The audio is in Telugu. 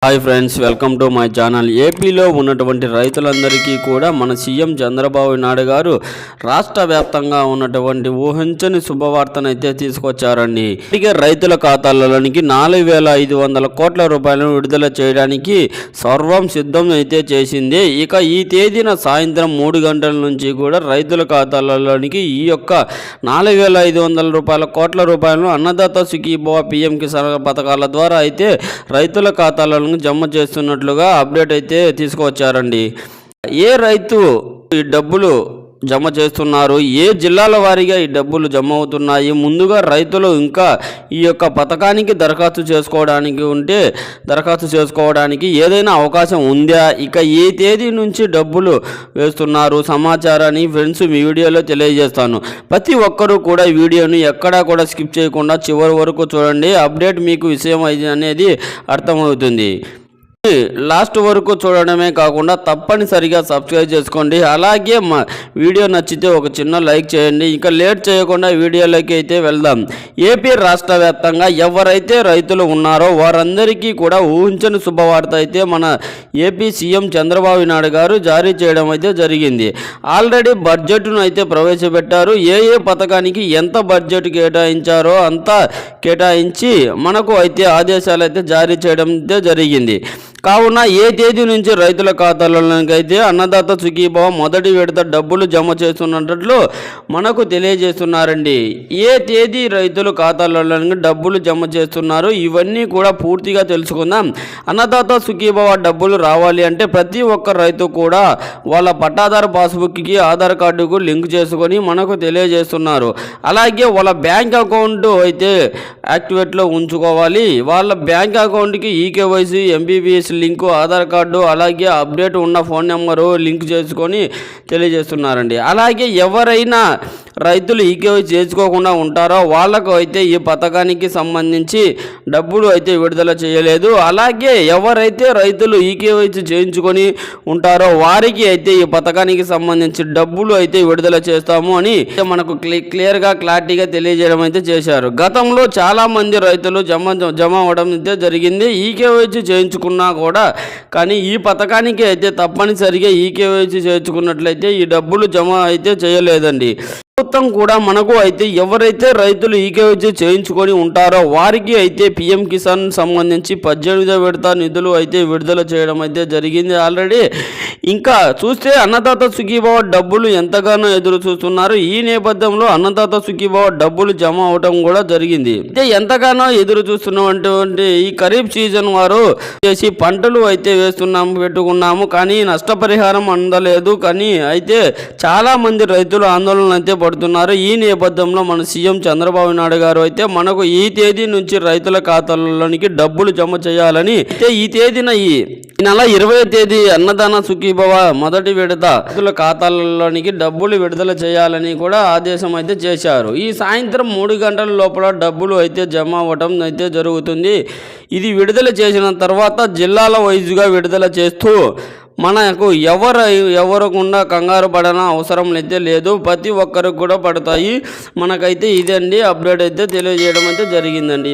Hi friends, welcome to my channel. ఏపీలో ఉన్నటువంటి రైతులందరికీ కూడా మన సీఎం చంద్రబాబు నాయుడు గారు రాష్ట్ర వ్యాప్తంగా ఉన్నటువంటి ఊహించని శుభవార్తనైతే తీసుకొచ్చారండి. ఇప్పటికే రైతుల ఖాతాలలోనికి 4,500 కోట్ల రూపాయలను విడుదల చేయడానికి సర్వం సిద్ధం అయితే చేసింది. ఇక ఈ తేదీన సాయంత్రం 3 గంటల నుంచి కూడా రైతుల ఖాతాలలోనికి ఈ యొక్క 4,500 కోట్ల రూపాయలను అన్నదాత సుఖీభవ పీఎం కిసాన్ పథకాల ద్వారా అయితే రైతుల ఖాతాలను జమ చేస్తున్నట్లుగా అప్డేట్ అయితే తీసుకువచ్చారండి. ఏ రైతు ఈ డబ్బులు జమ చేస్తున్నారు, ఏ జిల్లాల వారీగా ఈ డబ్బులు జమ అవుతున్నాయి, ముందుగా రైతులు ఇంకా ఈ యొక్క పథకానికి దరఖాస్తు చేసుకోవడానికి ఏదైనా అవకాశం ఉందా, ఇక ఏ తేదీ నుంచి డబ్బులు వేస్తున్నారు సమాచారాన్ని ఫ్రెండ్స్ మీ వీడియోలో తెలియజేస్తాను. ప్రతి ఒక్కరూ కూడా ఈ వీడియోని ఎక్కడా కూడా స్కిప్ చేయకుండా చివరి వరకు చూడండి. అప్డేట్ మీకు విషయం అనేది అర్థమవుతుంది. లాస్ట్ వరకు చూడడమే కాకుండా తప్పనిసరిగా సబ్స్క్రైబ్ చేసుకోండి. అలాగే మా వీడియో నచ్చితే ఒక చిన్న లైక్ చేయండి. ఇక లేట్ చేయకుండా వీడియోలోకి అయితే వెళ్దాం. ఏపీ రాష్ట్ర వ్యాప్తంగా ఎవరైతే రైతులు ఉన్నారో వారందరికీ కూడా ఊహించని శుభవార్త అయితే మన ఏపీ సీఎం చంద్రబాబు నాయుడు గారు జారీ చేయడం అయితే జరిగింది. ఆల్రెడీ బడ్జెట్ను అయితే ప్రవేశపెట్టారు. ఏ పథకానికి ఎంత బడ్జెట్ కేటాయించారో అంతా కేటాయించి మనకు అయితే ఆదేశాలు అయితే జారీ చేయడం అయితే జరిగింది. కావున ఏ తేదీ నుంచి రైతుల ఖాతాలలోకి అయితే అన్నదాత సుఖీభవ మొదటి విడత డబ్బులు జమ చేస్తున్నట్లు మనకు తెలియజేస్తున్నారండి. ఏ తేదీ రైతుల ఖాతాలలోకి డబ్బులు జమ చేస్తున్నారు ఇవన్నీ కూడా పూర్తిగా తెలుసుకుందాం. అన్నదాత సుఖీభవ డబ్బులు రావాలి అంటే ప్రతి ఒక్క రైతు కూడా వాళ్ళ పట్టాదారు పాస్బుక్కి ఆధార్ కార్డుకు లింక్ చేసుకొని మనకు తెలియజేస్తున్నారు. అలాగే వాళ్ళ బ్యాంక్ అకౌంట్ అయితే యాక్టివేట్లో ఉంచుకోవాలి. వాళ్ళ బ్యాంక్ అకౌంట్కి eKYC, MBBS link, Aadhaar card, అలాగే అప్డేట్ ఉన్న ఫోన్ నెంబరు లింక్ చేసుకొని తెలియజేస్తున్నారండి. అలాగే ఎవరైనా రైతులు ఈకేవైసీ చేసుకోకుండా ఉంటారో వాళ్ళకు అయితే ఈ పథకానికి సంబంధించి డబ్బులు అయితే విడుదల చేయలేదు. అలాగే ఎవరైతే రైతులు ఈకేవైసీ చేయించుకొని ఉంటారో వారికి అయితే ఈ పథకానికి సంబంధించి డబ్బులు అయితే విడుదల చేస్తాము అని మనకు క్లారిటీగా తెలియజేయడం అయితే చేశారు. గతంలో చాలా మంది రైతులు జమ అవ్వడం అయితే జరిగింది ఈకేవైసీ చేయించుకున్నా కూడా. కానీ ఈ పథకానికి అయితే తప్పనిసరిగా ఈకేవైసీ చేయించుకున్నట్లయితే ఈ డబ్బులు జమ అయితే చేయలేదండి. ప్రభుత్వం కూడా మనకు అయితే ఎవరైతే రైతులు ఈకేవైసీ చేయించుకొని ఉంటారో వారికి అయితే పీఎం కిసాన్ సంబంధించి 18వ విడత నిధులు అయితే విడుదల చేయడం అయితే జరిగింది ఆల్రెడీ. ఇంకా చూస్తే అన్నదాత సుఖీభవ డబ్బులు ఎంతగానో ఎదురు చూస్తున్నారు. ఈ నేపథ్యంలో అన్నదాత సుఖీభవ డబ్బులు జమ అవడం కూడా జరిగింది. అయితే ఎంతగానో ఎదురు చూస్తున్నటువంటి ఈ ఖరీఫ్ సీజన్ వారు చేసి పంటలు అయితే పెట్టుకున్నాము కానీ నష్టపరిహారం అందలేదు. కానీ అయితే చాలా మంది రైతులు ఆందోళన అయితే పడుతున్నారు. ఈ నేపథ్యంలో మన సీఎం చంద్రబాబు నాయుడు గారు అయితే మనకు ఈ తేదీ నుంచి రైతుల ఖాతాలలోనికి డబ్బులు జమ చేయాలని అయితే ఈ తేదీన ఈ నెల 20వ తేదీ అన్నదాన సుఖీభవ మొదటి విడత రైతుల ఖాతాలలోనికి డబ్బులు విడుదల చేయాలని కూడా ఆదేశం అయితే చేశారు. ఈ సాయంత్రం 3 గంటల లోపల డబ్బులు అయితే జమ అవ్వడం అయితే జరుగుతుంది. ఇది విడుదల చేసిన తర్వాత జిల్లాల వైజ్గా విడుదల చేస్తూ మనకు ఎవరకుండా కంగారు పడన అవసరం అయితే లేదు. ప్రతి ఒక్కరికి కూడా పడతాయి. మనకైతే ఇదండి అప్డేట్ అయితే తెలియజేయడం అయితే జరిగిందండి.